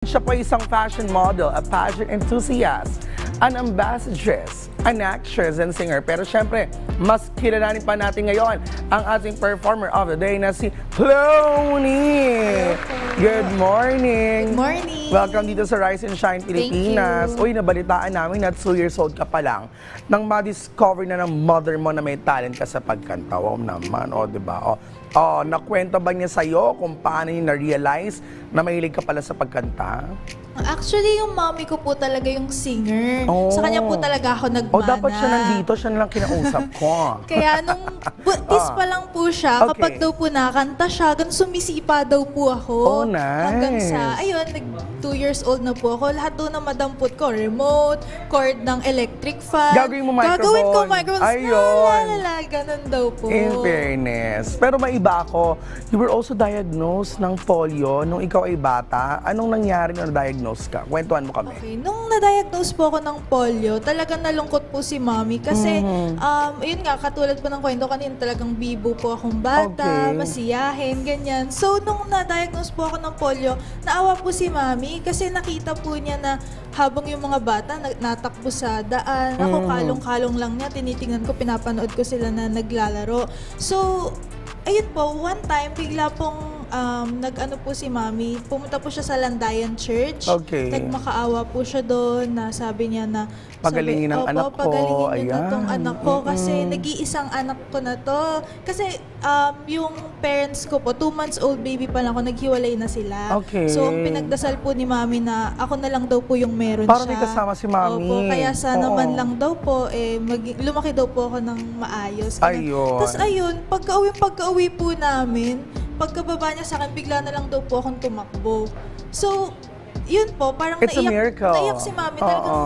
Siya po ay isang fashion model, a pageant enthusiast, an ambassadress, an actress and singer. Pero syempre, mas kilalanin pa natin ngayon ang ating performer of the day na si Clony! Good morning! Good morning! Welcome dito sa Rise and Shine Pilipinas. Uy, nabalitaan namin na 2 years old ka pa lang nang ma-discover na ng mother mo na may talent ka sa pagkanta. Wow naman, diba? Nakwento ba niya sa'yo kung paano niya na-realize na mahilig ka pala sa pagkanta? Actually, yung mommy ko po talaga yung singer. Sa kanya po talaga ako nagmana. Dapat siya nandito, siya nalang kinausap ko. Kaya nung buntis pa lang po siya, kapag daw po nakanta siya, ganun sumisipa daw po ako. Nice. Hanggang sa, ayun, 2 years old na po ako. Lahat doon na madampot ko, remote, cord ng electric fan. Gagawin mo microphone. Gagawin ko microphone. Ayun. Ganun daw po. In fairness. Pero may iba ako, you were also diagnosed ng polio nung ikaw ay bata. Anong nangyari nung na-diagnose ka? Kwentuhan mo kami. Okay. Nung na-diagnose po ako ng polio, talagang nalungkot po si mommy kasi, yun nga, katulad po ng kwento kanina, talagang bibo po akong bata, masiyahin, ganyan. So, nung na-diagnose po ako ng polio, naawa po si mommy kasi nakita po niya na habang yung mga bata natakbo sa daan, ako kalong-kalong lang niya, tinitingnan ko, pinapanood ko sila na naglalaro. So, ayun po, one time, bigla pong nag-ano po si Mami, pumunta po siya sa Landayan Church. Okay. Nagmakaawa po siya doon na sabi niya na pagalingin ang anak ko. Pagalingin niyo na Ayan. tong anak ko kasi nag-iisang anak ko na to. Kasi yung parents ko po, 2 months old baby pa lang ako, naghiwalay na sila. Okay. So, ang pinagdasal po ni Mami na ako na lang daw po yung meron Parang siya. may kasama si Mami. Opo, kaya sana man lang daw po, lumaki daw po ako ng maayos. Ayun. Tapos ayun, pagka-uwi po namin, pagkababa niya sa akin, bigla na lang daw po akong tumakbo. So, yun po, parang It's a miracle. naiyak si Mami. Talagang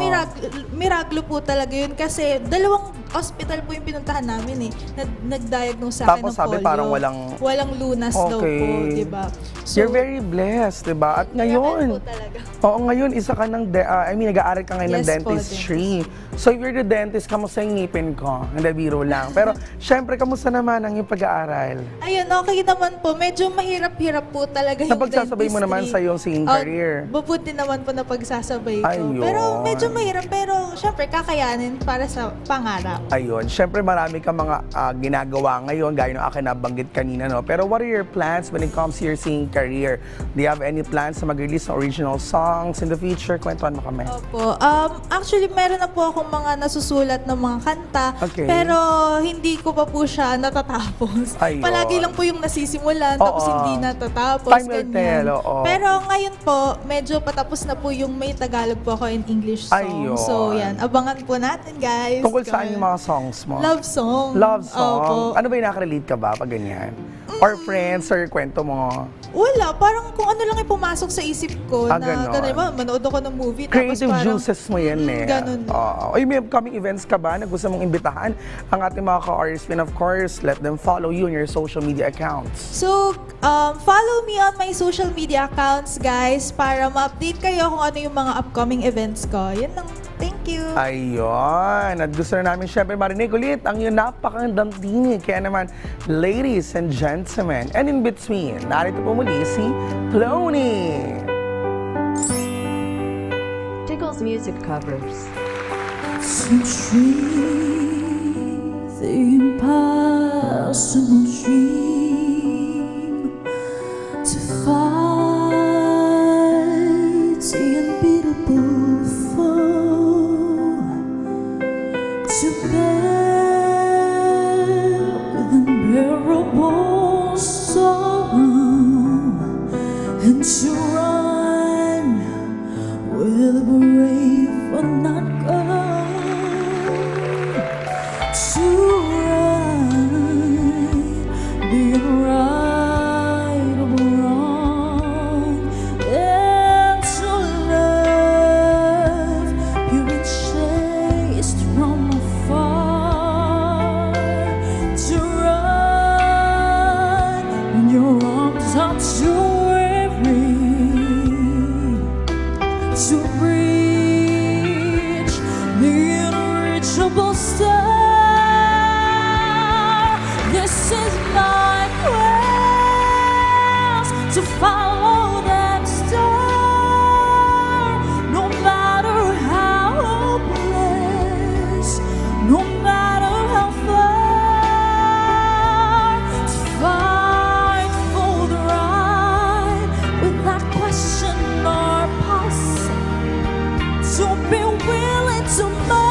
miraglo po talaga yun kasi 2 hospital po yung pinuntahan namin nag-diagnose sa akin ng polio. Tapos sabi parang walang lunas daw po, di ba? So, you're very blessed, di ba? At ngayon, po talaga. ngayon, isa ka ng, nag-aaral ka ngayon ng Yes po, dentistry. So, if you're the dentist, kamusta yung ngipin ko? Hindi, biro lang. Pero, syempre, kamusta naman ang iyong pag-aaral? Ayun, okay naman po. Medyo mahirap-hirap po talaga yung dentistry. Napagsasabay mo naman sa iyong singing career. Mabuti naman po na pagsasabay ko. Ayun. Pero medyo mahirap, pero syempre kakayanin para sa pangarap. Ayun, syempre marami kang mga ginagawa ngayon, gaya ng akin nabanggit kanina, no? Pero what are your plans when it comes to your singing career? Do you have any plans na mag-release ng original songs in the future? Kwentuhan mo kami. Opo. Actually, meron na po akong mga nasusulat ng mga kanta, pero hindi ko pa po siya natatapos. Ayun. Palagi lang po yung nasisimulan, tapos hindi natatapos. Time will ganyan. tell, oo. Pero ngayon po, medyo patapos na po yung may Tagalog po ako in English song. Ayun. So, yan. Abangan po natin, guys. Tungkol saan yung mga songs mo? Love song. Love song? Opo. Ano ba yung nakarelate ka ba pag ganyan? Or friends, or kwento mo? Wala. Parang kung ano lang yung pumasok sa isip ko na ganon. manood ako ng movie. Creative tapos parang, juices mo yan Ganon. May upcoming events ka ba na gusto mong imbitahan ang ating mga ka-artists? And of course, let them follow you on your social media accounts. So, follow me on my social media accounts, guys, para ma-update kayo kung ano yung mga upcoming events ko. Yun lang. Thank you. Ayun. At gusto na namin syempre marinig ulit ang iyong napakagandang tinig. Kaya naman, ladies and gentlemen, and in between, narito po muli si Clony. Tickles Music Covers. So dream the impossible dream to fight the unbeatable foe, to bear with unbearable sorrow, and to run where the brave will not go. To right the unrightable wrong, and to love pure and chaste from afar. To run when your arms are too weary to reach the unreachable star. This is my quest to follow that star. so much.